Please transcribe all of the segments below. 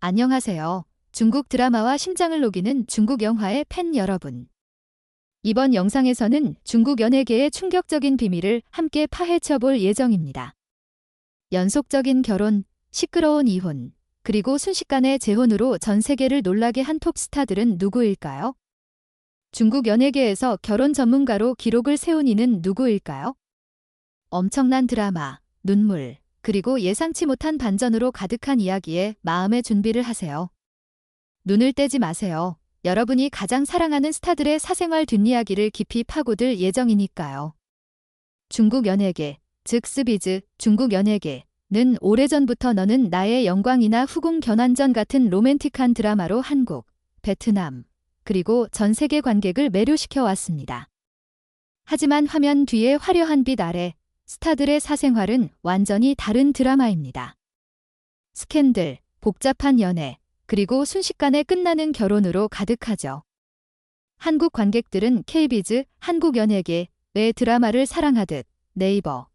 안녕하세요. 중국 드라마와 심장을 녹이는 중국 영화의 팬 여러분. 이번 영상에서는 중국 연예계의 충격적인 비밀을 함께 파헤쳐 볼 예정입니다. 연속적인 결혼, 시끄러운 이혼, 그리고 순식간에 재혼으로 전 세계를 놀라게 한 톱스타들은 누구일까요? 중국 연예계에서 결혼 전문가로 기록을 세운 이는 누구일까요? 엄청난 드라마, 눈물, 그리고 예상치 못한 반전으로 가득한 이야기에 마음의 준비를 하세요. 눈을 떼지 마세요. 여러분이 가장 사랑하는 스타들의 사생활 뒷이야기를 깊이 파고들 예정이니까요. 중국 연예계, 즉 스비즈, 중국 연예계는 오래전부터 너는 나의 영광이나 후궁 견환전 같은 로맨틱한 드라마로 한국, 베트남, 그리고 전 세계 관객을 매료시켜 왔습니다. 하지만 화면 뒤의 화려한 빛 아래 스타들의 사생활은 완전히 다른 드라마입니다. 스캔들, 복잡한 연애, 그리고 순식간에 끝나는 결혼으로 가득하죠. 한국 관객들은 KBS, 한국 연예계의 드라마를 사랑하듯 네이버,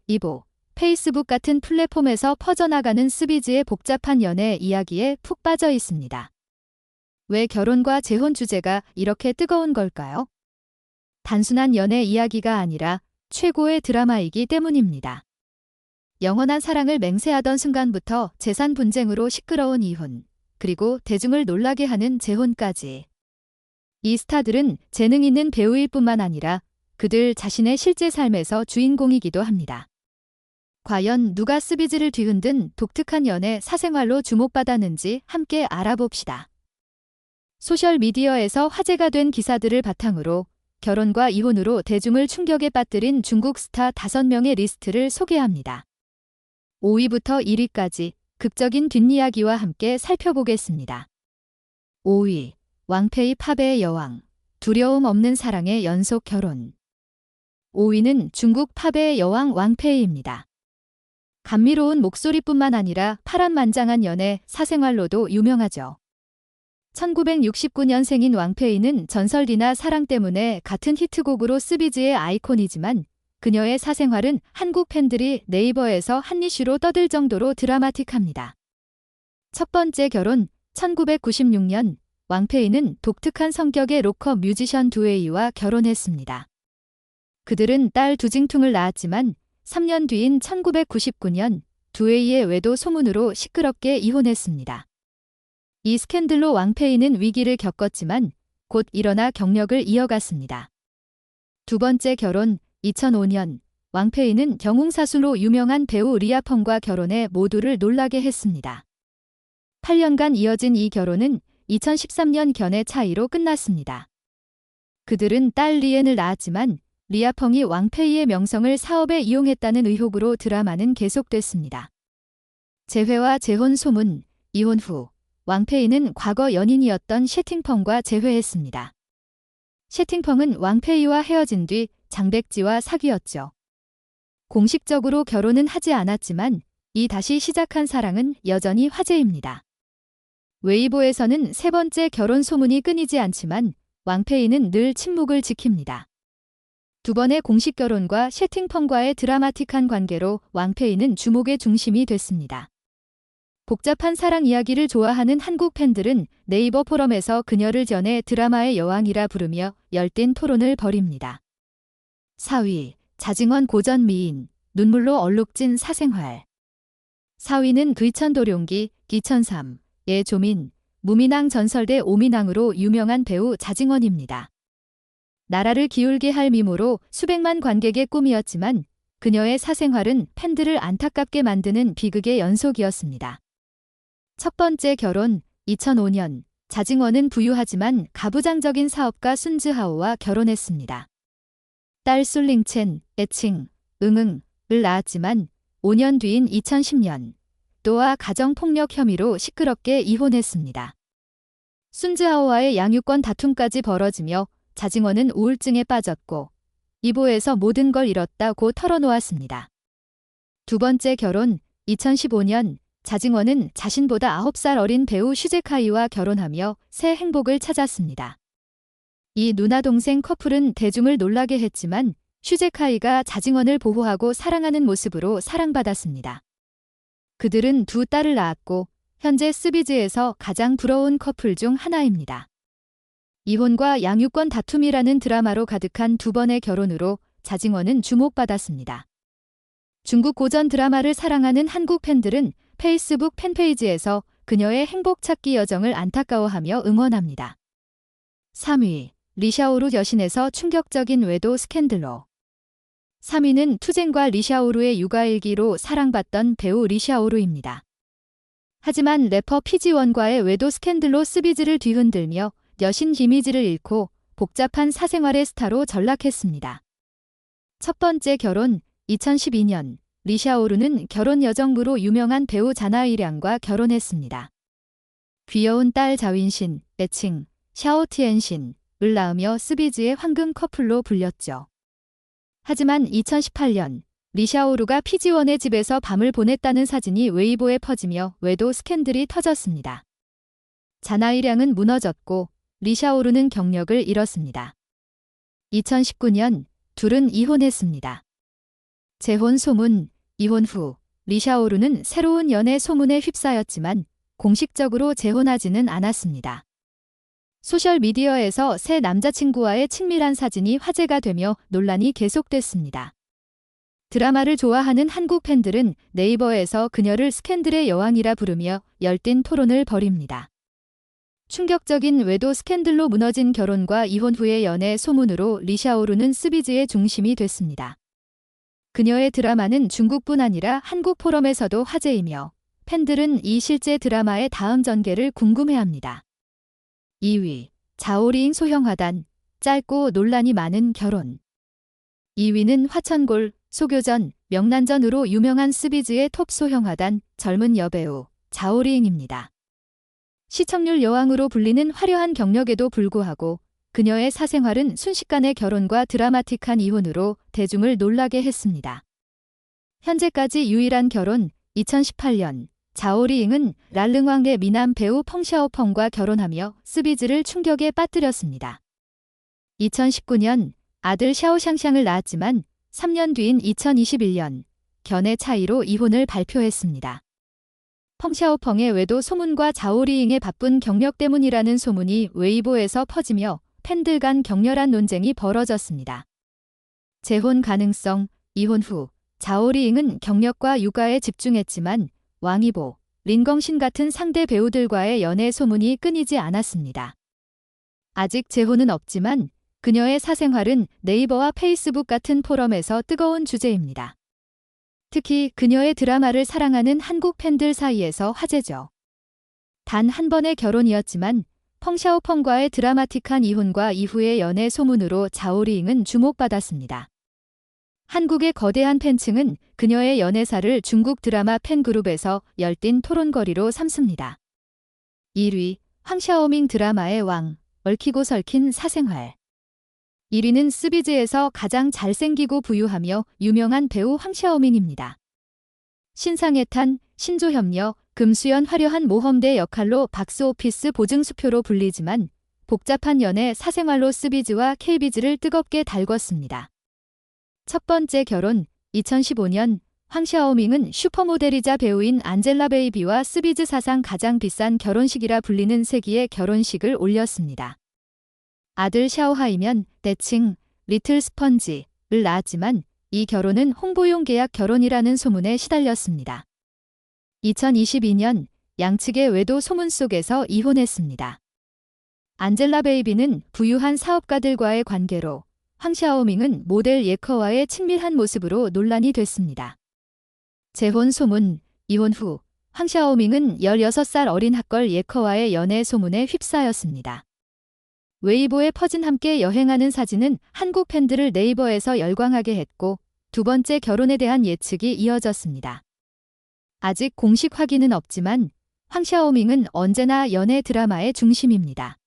이보, 페이스북 같은 플랫폼에서 퍼져나가는 스비즈의 복잡한 연애 이야기에 푹 빠져 있습니다. 왜 결혼과 재혼 주제가 이렇게 뜨거운 걸까요? 단순한 연애 이야기가 아니라 최고의 드라마이기 때문입니다. 영원한 사랑을 맹세하던 순간부터 재산 분쟁으로 시끄러운 이혼, 그리고 대중을 놀라게 하는 재혼까지. 이 스타들은 재능 있는 배우일 뿐만 아니라 그들 자신의 실제 삶에서 주인공이기도 합니다. 과연 누가 스비즈를 뒤흔든 독특한 연애 사생활로 주목받았는지 함께 알아봅시다. 소셜미디어에서 화제가 된 기사들을 바탕으로 결혼과 이혼으로 대중을 충격에 빠뜨린 중국 스타 5명의 리스트를 소개합니다. 5위부터 1위까지 극적인 뒷이야기와 함께 살펴보겠습니다. 5위, 왕페이 팝의 여왕, 두려움 없는 사랑의 연속 결혼. 5위는 중국 팝의 여왕 왕페이입니다. 감미로운 목소리뿐만 아니라 파란만장한 연애 사생활로도 유명하죠. 1969년생인 왕페이는 전설리나 사랑 때문에 같은 히트곡으로 스비즈의 아이콘이지만 그녀의 사생활은 한국 팬들이 네이버에서 한 이슈로 떠들 정도로 드라마틱합니다. 첫 번째 결혼, 1996년 왕페이는 독특한 성격의 로커 뮤지션 두웨이와 결혼했습니다. 그들은 딸 두징퉁을 낳았지만 3년 뒤인 1999년 두웨이의 외도 소문으로 시끄럽게 이혼했습니다. 이 스캔들로 왕페이는 위기를 겪었지만 곧 일어나 경력을 이어갔습니다. 두 번째 결혼, 2005년 왕페이는 경웅사수로 유명한 배우 리아펑과 결혼해 모두를 놀라게 했습니다. 8년간 이어진 이 결혼은 2013년 견해 차이로 끝났습니다. 그들은 딸 리엔을 낳았지만 리아펑이 왕페이의 명성을 사업에 이용했다는 의혹으로 드라마는 계속됐습니다. 재회와 재혼 소문, 이혼 후 왕페이는 과거 연인이었던 셰팅펑과 재회했습니다. 셰팅펑은 왕페이와 헤어진 뒤 장백지와 사귀었죠. 공식적으로 결혼은 하지 않았지만 이 다시 시작한 사랑은 여전히 화제입니다. 웨이보에서는 세 번째 결혼 소문이 끊이지 않지만 왕페이는 늘 침묵을 지킵니다. 두 번의 공식 결혼과 셰팅펑과의 드라마틱한 관계로 왕페이는 주목의 중심이 됐습니다. 복잡한 사랑 이야기를 좋아하는 한국 팬들은 네이버 포럼에서 그녀를 전해 드라마의 여왕이라 부르며 열띤 토론을 벌입니다. 4위, 자징원 고전 미인, 눈물로 얼룩진 사생활. 4위는 귀천도룡기, 기천삼의 조민, 무민왕 전설대 오민왕으로 유명한 배우 자징원입니다. 나라를 기울게 할 미모로 수백만 관객의 꿈이었지만 그녀의 사생활은 팬들을 안타깝게 만드는 비극의 연속이었습니다. 첫 번째 결혼, 2005년 자징원은 부유하지만 가부장적인 사업가 순즈하오와 결혼했습니다. 딸 술링첸, 애칭, 응응을 낳았지만 5년 뒤인 2010년 또아 가정폭력 혐의로 시끄럽게 이혼했습니다. 순즈하오와의 양육권 다툼까지 벌어지며 자징원은 우울증에 빠졌고 이보에서 모든 걸 잃었다고 털어놓았습니다. 두 번째 결혼, 2015년 자징원은 자신보다 9살 어린 배우 슈제카이와 결혼하며 새 행복을 찾았습니다. 이 누나동생 커플은 대중을 놀라게 했지만 슈제카이가 자징원을 보호하고 사랑하는 모습으로 사랑받았습니다. 그들은 두 딸을 낳았고 현재 스비즈에서 가장 부러운 커플 중 하나입니다. 이혼과 양육권 다툼이라는 드라마로 가득한 두 번의 결혼으로 자징원은 주목받았습니다. 중국 고전 드라마를 사랑하는 한국 팬들은 페이스북 팬페이지에서 그녀의 행복 찾기 여정을 안타까워하며 응원합니다. 3위, 리샤오루 여신에서 충격적인 외도 스캔들로. 3위는 투쟁과 리샤오루의 육아일기로 사랑받던 배우 리샤오루입니다. 하지만 래퍼 피지원과의 외도 스캔들로 스비즈를 뒤흔들며 여신 이미지를 잃고 복잡한 사생활의 스타로 전락했습니다. 첫 번째 결혼, 2012년 리샤오루는 결혼 여정부로 유명한 배우 자나이량과 결혼했습니다. 귀여운 딸 자윈신, 애칭 샤오티엔신을 낳으며 스비즈의 황금 커플로 불렸죠. 하지만 2018년 리샤오루가 피지원의 집에서 밤을 보냈다는 사진이 웨이보에 퍼지며 외도 스캔들이 터졌습니다. 자나이량은 무너졌고 리샤오루는 경력을 잃었습니다. 2019년 둘은 이혼했습니다. 재혼 소문, 이혼 후 리샤오루는 새로운 연애 소문에 휩싸였지만 공식적으로 재혼하지는 않았습니다. 소셜미디어에서 새 남자친구와의 친밀한 사진이 화제가 되며 논란이 계속됐습니다. 드라마를 좋아하는 한국 팬들은 네이버에서 그녀를 스캔들의 여왕이라 부르며 열띤 토론을 벌입니다. 충격적인 외도 스캔들로 무너진 결혼과 이혼 후의 연애 소문으로 리샤오루는 스비즈의 중심이 됐습니다. 그녀의 드라마는 중국뿐 아니라 한국 포럼에서도 화제이며 팬들은 이 실제 드라마의 다음 전개를 궁금해합니다. 2위, 자오리잉 소형화단, 짧고 논란이 많은 결혼. 2위는 화천골, 소교전, 명란전으로 유명한 스비즈의 톱 소형화단, 젊은 여배우 자오리잉입니다. 시청률 여왕으로 불리는 화려한 경력에도 불구하고 그녀의 사생활은 순식간의 결혼과 드라마틱한 이혼으로 대중을 놀라게 했습니다. 현재까지 유일한 결혼, 2018년 자오리잉은 랄릉왕의 미남 배우 펑샤오펑과 결혼하며 스비즈를 충격에 빠뜨렸습니다. 2019년 아들 샤오샹샹을 낳았지만 3년 뒤인 2021년 견해 차이로 이혼을 발표했습니다. 펑샤오펑의 외도 소문과 자오리잉의 바쁜 경력 때문이라는 소문이 웨이보에서 퍼지며 팬들 간 격렬한 논쟁이 벌어졌습니다. 재혼 가능성, 이혼 후 자오리잉은 경력과 육아에 집중했지만 왕이보, 린검신 같은 상대 배우들과의 연애 소문이 끊이지 않았습니다. 아직 재혼은 없지만 그녀의 사생활은 네이버와 페이스북 같은 포럼에서 뜨거운 주제입니다. 특히 그녀의 드라마를 사랑하는 한국 팬들 사이에서 화제죠. 단 한 번의 결혼이었지만 펑샤오펑과의 드라마틱한 이혼과 이후의 연애 소문으로 자오리잉은 주목받았습니다. 한국의 거대한 팬층은 그녀의 연애사를 중국 드라마 팬그룹에서 열띤 토론거리로 삼습니다. 1위, 황샤오밍 드라마의 왕, 얽히고 설킨 사생활. 1위는 스비즈에서 가장 잘생기고 부유하며 유명한 배우 황샤오밍입니다. 신상의 탄, 신조협력, 금수연 화려한 모험대 역할로 박스오피스 보증수표로 불리지만 복잡한 연애 사생활로 스비즈와 KBZ를 뜨겁게 달궜습니다. 첫 번째 결혼, 2015년 황샤오밍은 슈퍼모델이자 배우인 안젤라 베이비와 스비즈 사상 가장 비싼 결혼식이라 불리는 세기의 결혼식을 올렸습니다. 아들 샤오하이면 대칭 리틀 스펀지를 낳았지만 이 결혼은 홍보용 계약 결혼이라는 소문에 시달렸습니다. 2022년 양측의 외도 소문 속에서 이혼했습니다. 안젤라 베이비는 부유한 사업가들과의 관계로, 황샤오밍은 모델 예커와의 친밀한 모습으로 논란이 됐습니다. 재혼 소문, 이혼 후 황샤오밍은 16살 어린 학걸 예커와의 연애 소문에 휩싸였습니다. 웨이보에 퍼진 함께 여행하는 사진은 한국 팬들을 네이버에서 열광하게 했고 두 번째 결혼에 대한 예측이 이어졌습니다. 아직 공식 확인은 없지만 황샤오밍은 언제나 연애 드라마의 중심입니다.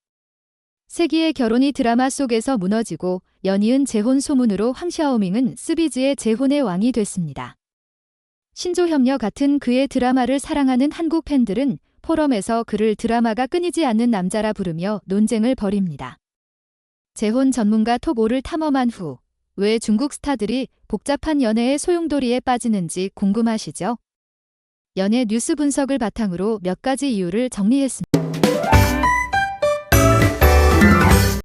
세기의 결혼이 드라마 속에서 무너지고 연이은 재혼 소문으로 황샤오밍은 스비즈의 재혼의 왕이 됐습니다. 신조협력 같은 그의 드라마를 사랑하는 한국 팬들은 포럼에서 그를 드라마가 끊이지 않는 남자라 부르며 논쟁을 벌입니다. 재혼 전문가 톱5를 탐험한 후 왜 중국 스타들이 복잡한 연애의 소용돌이에 빠지는지 궁금하시죠? 연예 뉴스 분석을 바탕으로 몇 가지 이유를 정리했습니다.